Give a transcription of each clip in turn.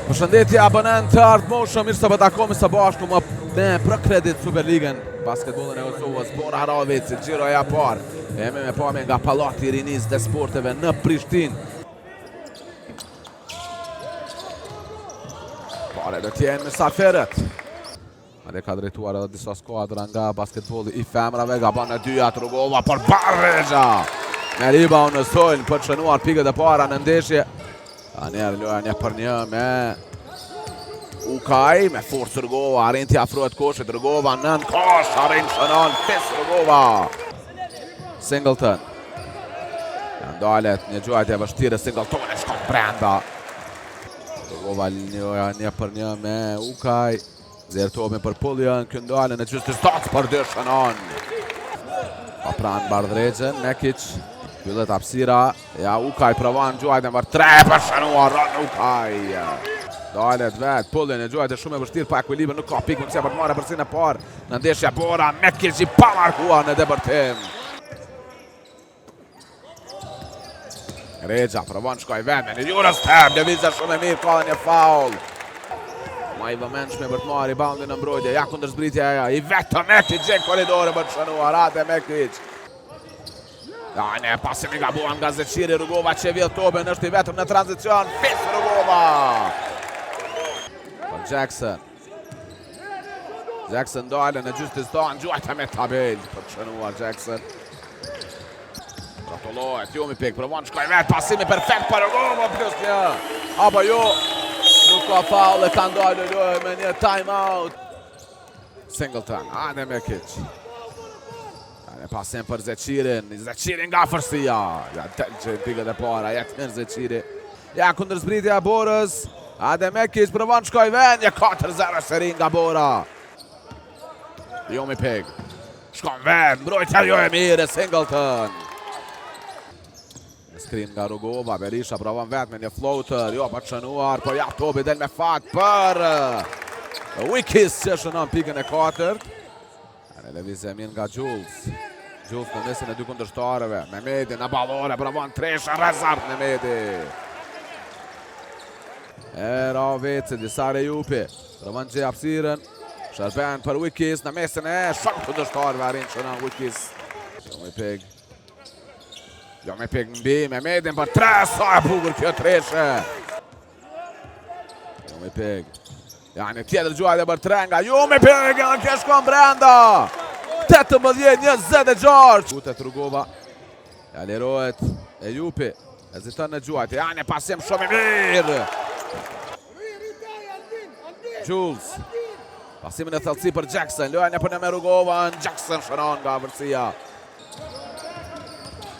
Përshëndetje abonent të Ardmoshëm, mirë se po takohemi së bashku me Prokredit Superligën basketbollin e Kosovës. Bora Haravici, xhiroja e parë. Jemi me pamje nga Pallati i Rinisë dhe Sporteve në Prishtinë. Pare do t'jenë mysaferët. Ade ka drejtuar edhe disa skuadra nga basketbolli i femrave. Gabon e dyja Trugova për Barrexha. Me rebound në solën për të shënuar pikët e para në ndeshje. Njerë loja një për një me Ukaj, me forcë Rugova, arrin t'i afrohet koshit, Rugova nën kosh, arrin shënon, fis Rugova. Singleton. Ndalet një gjuajtje e vështire, Singleton e shkon brenda. Rugova një për një me Ukaj, zertohemi për Pullian, këndalen e gjysë të stats për dy shënon. Pa pranë Bardrexhen, Mekic. Byllet hapësira, ja Ukaj provon gjuajtën për 3 për shënuar Ron Ukaj. Dalet vet, Pullian e gjuajtë shumë e vështirë pa ekuilibër, nuk ka pikë mundësia për të marrë përsinë e parë në ndeshja Bora, Mekic i pa markuar në depërtim. Rexha provon shkoj vend me një Eurostep, lëvizja shumë e mirë, ka dhe një faul. Ma i vëmendshme për të marrë reboundin në mbrojtje, ja kundërzbritja ja, i vetëm Mekic gjek koridore për të shënuar, atë Mekic. Ja, ne pasim i gabuan nga Zeqiri, Rugova që vjell topin, është i vetëm në tranzicion, fis Rugova! Për Jackson. Jackson dale në gjysë të stan, gjuajta me tabel për të shënuar Jackson. Rotullohet, Jumi pik, provon shkoj vet, pasimi perfekt për Rugova, plus një. Apo jo, nuk ka faul e ka ndalë lojë me një time out. Singleton, ane Mekic. Pasim për Zeqirin nga fërsia. Ja, që pikët e para, ja të mirë Zeqiri. Ja, kundërzbritja e Borës. Ade Mekic provon shkoj vend, një 4-0 seri nga Bora. Jumi pik. Shkon vend, mbrojtja jo e mire, Singleton. Në skrin nga Rugova, Berisha provon vend me një floater. Jo, për të shënuar, po ja, topi del me fat për Wikis që shënon pikën e 4. Lëvizje mirë nga Jules. Jules në mesin e dy kundërshtarëve. Mehmeti në ballore, provon tresha Rezart Mehmeti. Haravici, Disare Jupi. Provon gjej hapësirën. Shërben për Wikis në mesin e shumë kundërshtarëve, arrin shënon Wikis. Jumi pik mbi, Mehmetin për 3, sa e bukur kjo treshe. Jumi pik. Ja, një tjetër gjuajtje për 3 nga Jumi pik, në kjo shkon brenda. 18-26. Kutet Rugova. Ja, lirohet e Jupi. Eziton në gjuajtje. Ja, një pasim shumë i mirë. Jules. Pasimin e thellësi për Jackson. Loja një për një me Rugova. Jackson shënon nga vërsia.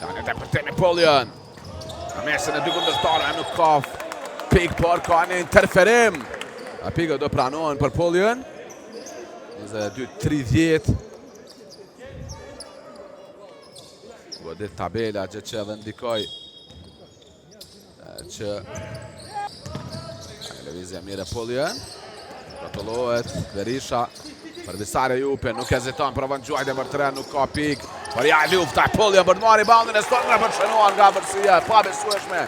Ja, një depërtimi Pullian. Në mesin e dy kundërshtarëve nuk ka pik, por ka një interferim. A pikët do pranohen për Pullian. 22-30. Dit tabela gjë që edhe ndikoj që lëvizja mire Pullian. Rotullohet Berisha për Disare Jupi, nuk heziton, provon gjuajtje për 3, nuk ka pik. Por ja lufta Pullian për të marrë reboundin e stonëve për të shënuar nga vërsia, pa besueshme.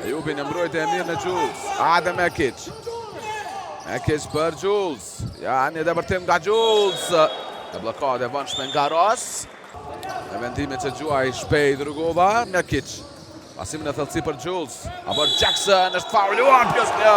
Jupi në mbrojtje e mirë në Jules. Ade Mekic. Mekic për Jules. Ja, një depërtim nga Jules. E blokade e vëndshme nga Ros. Me vendime që gjuaj shpejt Rugova, Mekic. Pasimin e thellësi për Jules. Apo Jackson është fauluar plus një.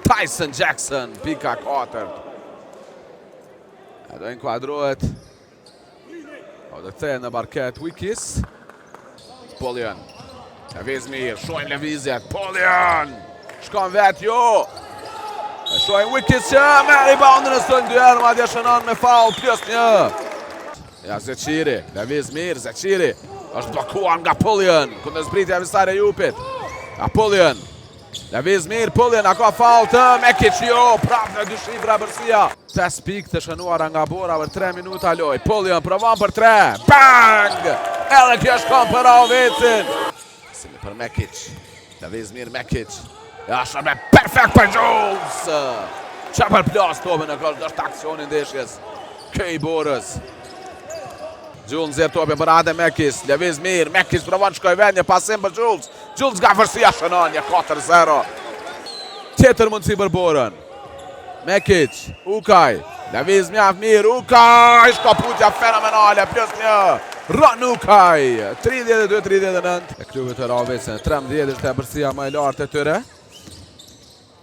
Tyson Jackson, pika 4. Do inkuadrohet. O do kthehen në barket Wikis. Pullian. Lëviz mirë, shojnë lëvizjet. Pullian! Shkon vet, jo! E shojnë Wikis që me reboundin e stojnë dyherë, madje shënon me faul plus një. Ja, Zeqiri, lëviz mirë, Zeqiri. Është blokuar nga Pullian, kundërzbritja e Disare Jupit. Ja, Pullian. Lëviz mirë, Pullian, a ka faul të Mekic, jo, prapë në dy shifra bërsia. 5 pikë të shënuara nga Bora për 3 minuta loj. Pullian provon për 3. Bang! Edhe kjo shkon për Haravicin. Simi për Mekic. Lëviz mirë Mekic. Ja, shërbe perfekt për Jules. Qa për plas topin në kërë, është aksionin ndeshjes. Këj Borës. Jules nxjerr topin për Ade Mekic. Lëviz mirë, Mekic provon shkoj vend, një pasim për Jules. Jules nga vërsia shënon, një 4-0. Tjetër mundësi për Borën. Mekic, Ukaj, lëviz mjaft mirë, Ukaj, shkaputja fenomenale, +1. Ron Ukaj, 32-39. E klubit të Ravecën, 13 ishte bërësia më e lartë e tyre.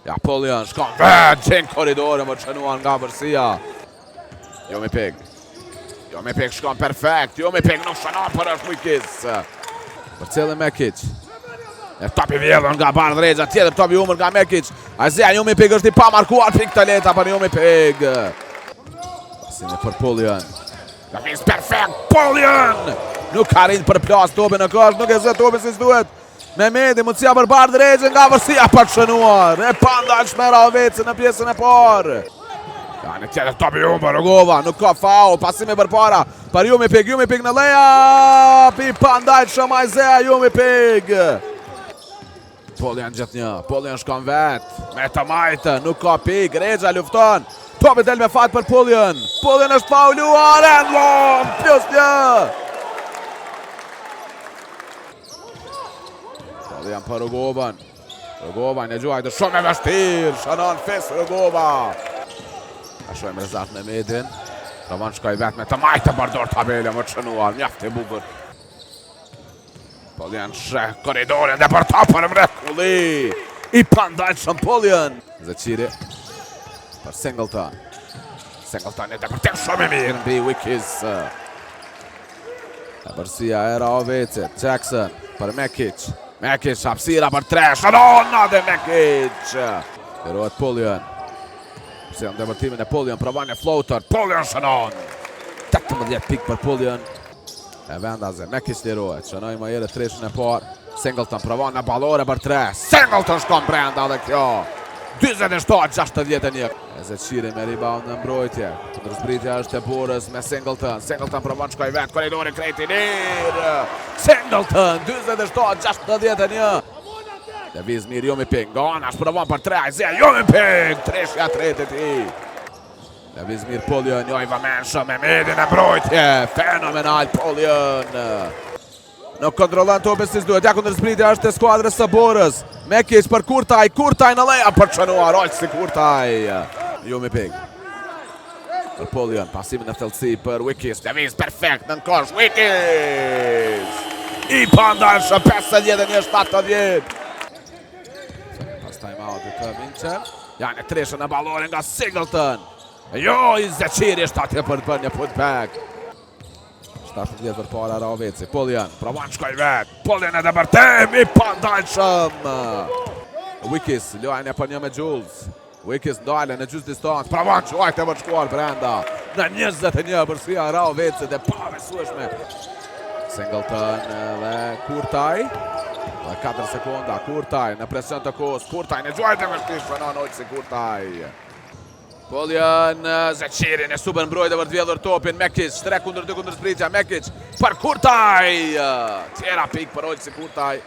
Ja, Polian, shkon vetë, gjenë koridore më qënuan nga bërësia. Jomi Pek shkon perfekt, Jomi Pek nuk shënon për është Wikis. Për cilë Mekic. E topi vjedhën nga Bardh Rexha, tjetër topi umër nga Mekic. Azia, Jomi Pek është i pa markuar pik të leta për Jomi Pek. Pasime për Polian. Lëviz perfekt, Polian! Nuk ka rinë për plas topin në kësh, nuk e zë topin si s'duhet. Mehmeti, mundësia për Bardh Rexha nga vërsia për të shënuar. E pandal shmera Ravecën në pjesën e parë. Ja, në tjetër topi umër, Rogova, nuk ka faul, pasime për para. Për Jomi Pek në leja, pi pandal shëmajzea Jomi Pek. Polian gjithë një, Polian shkon vetë, me të majtë, nuk ka pik, Rexha lufton, topi del me fat për Polian, Polian është fauluar, Endlon, +1. Polian për Rogovan, Rogovan e gjuajtë shumë e vështirë, shënon fis Rogova. A shumë rezat me Medin, Ravan shkoj vetë me të majtë për dorë tabele, më të shënuar, mjaft e bukur. Polian sheh koridorin dhe për tapër mrekulli. I pandajshëm Polian. Zeqiri për Singleton. Singleton e dhe për të shumë i mirë mbi Wikis. E bërësia e Ravecit. Jackson për Mekic. Mekic hapësira për 3. Shënon dhe Mekic. Herohet Polian. Si në dëvërtimin e Polian pravan e floater. Polian shënon. 18 pik për Polian. E vendaze, Mekic lirohet, shënoj më jere 3-shën e parë. Singleton pravan në balore për 3. Singleton shkon brenda dhe kjo. 27-61. Zeqiri me rebound në mbrojtje. Kundërzbritja është e Borës me Singleton. Singleton pravan shkoj vetë, koridori krejti lirë. Singleton, 27-61. Lëviz mirë Jomi Pek, nga anash pravan për 3. Azia Jomi Pek, 3-3 të ti. Lëviz mirë Polian, jojva menshëm me Medin e mbrojtje. Fenomenal Polian. Nuk kontrollan topin si s'duhet. Ja kundërzbritja është e skuadrës së Borës. Mekic për Kurtaj, Kurtaj në leja për qënuar. Olë si Kurtaj. Jomi Pek. Për Polian, pasimin e thellësi për Wikis. Lëviz perfekt në nënkosh. Wikis! I pandalshëm 51-70. Pas time out të Minqen. Janë e 3-shën në balorin nga Singleton. Jo, i Zeqiri është atje për një putback. 17 për para Raveci. Polian, pravan shkoj vetë. Polian edhe për tem, i pandalshëm. Wikis, lojnë e për një me Jules. Wikis ndale në gjysë distancë. Pravan quajt e për shkuar brenda. Në 21 bërësia Raveci dhe pavesueshme. Singleton dhe Kurtaj. Dhe 4 sekonda, Kurtaj në presion të kos. Kurtaj në gjuajt e vështish për në nojtë si Kurtaj. Polian, Zeqiri në super mbrojtë për të vjedhur topin. Mekic, 3 kundër 2 kundërzbritja. Mekic për Kurtaj. Tjera pik për ojtë si Kurtaj.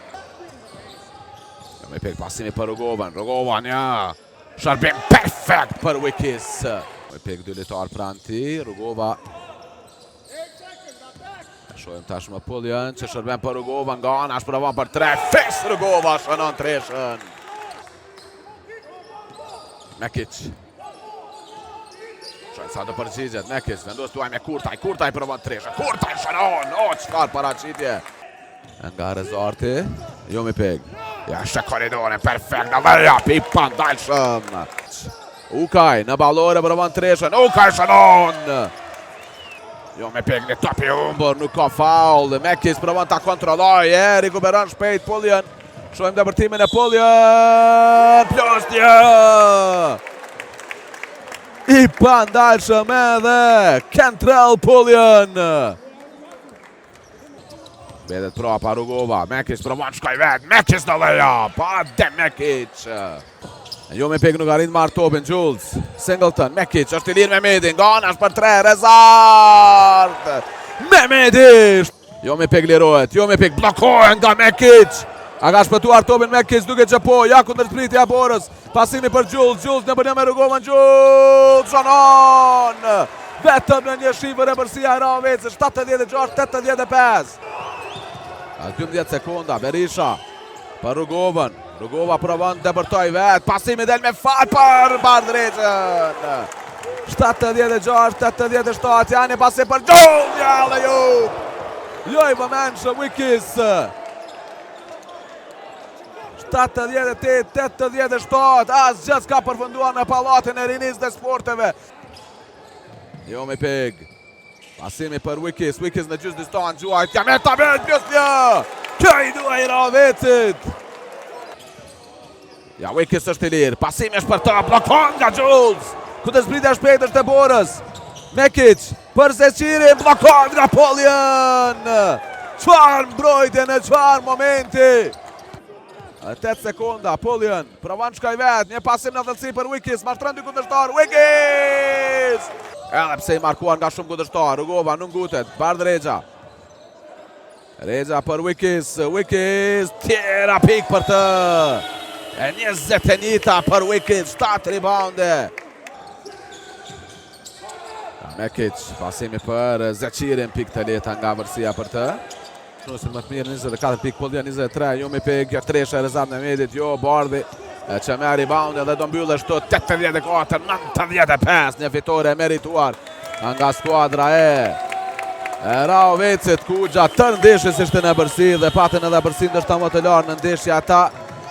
Me pek pasimi për Rogovan. Rogovan, ja. Shërbim perfekt për Wikis. Me pek 2 litar pranë ti. Rogova. Shojmë tashmë Polian që shërbim për Rogovan. Nga anash pravan për 3. Fis Rogova shënon 3-shën. Mekic. Sa të përgjigjet, Mekic, vendos tuaj me Kurtaj, Kurtaj provan 3-shën, Kurtaj shënon, o qëfar paraqitje. Nga Rezarti, Jomi Pek. Ja shë koridorin, perfekt, në leja, pi pandalshëm. Ukaj, në balore provan 3-shën, Ukaj shënon. Jomi Pek në topi umbër, nuk ka faul, Mekic provan ta kontrolloj, rikuperon shpejt Polian. Shojmë dëpërtimin e Polian, +1. I pandalshëm edhe Kentrell Polian. Bedet prapa Rogova, Mekic provan shkoj vetë, Mekic në leja, pa dhe Mekic. Jomi Pek nuk arrit marrë topin, Jules, Singleton, Mekic është i lirë me Medin, nga anash për 3, Rezart. Mehmeti. Jomi Pek lirohet, Jomi Pek blokohen nga Mekic. A ka shpëtuar topin Mekic duke që po, ja kundërzbritja Borës. Pasimi për Jules, Jules në bërja me Rogovan, Jules shënon! Vetëm në një shifër e bërësia e Ravecës, 76-85. 12 sekonda, Berisha. për Rugovën. Rugova provon të bërtoj vetë. Pasimi del me fat për Bardreqën. 76-87 janë pasi për Gjull. Jale ju. Joj vëmenshë Wikis. 78-87. As gjë s'ka përfunduar në pallatin e rinisë dhe sporteve. Jo me peg. Pasimi për Wikis. Wikis në gjysë distancë. Gjuajt jam e tabet pjësnjë. Këj duaj Ravecit. Ja, Wikis është i lirë, pasimi është për ta, blokon nga Gjullës, ku të zbritja shpejt është e Borës. Mekic, për Zeqirin, blokon nga Poljan. Qfar mbrojtje në qfar momenti. 8 sekonda, Poljan, pravan shkaj vetë, një pasim në dhëllësi për Wikis, mashtron dy kundërshtar, Wikis! Edhe pse i markuan nga shumë kundërshtar, Rugova nuk ngutet, Bardreqa. Reza për Wikis, Wikis, tjera pik për të. E 21 për Wikis, 7 rebounde. Mekic, pasimi për Zeqirin, pik të leta nga vërsia për të. Shnusin më të mirë, 24 pik, Poljan 23, ju mi pik, Tresha Rezat në medit, jo Bardhi, që me rebounde dhe do mbyllë shtu 84-95, një fitore merituar nga skuadra e Ravecit, ku gjatë të ndeshjes ishte në bërsi dhe patën edhe bërsin dështë të më të larë në ndeshja ta.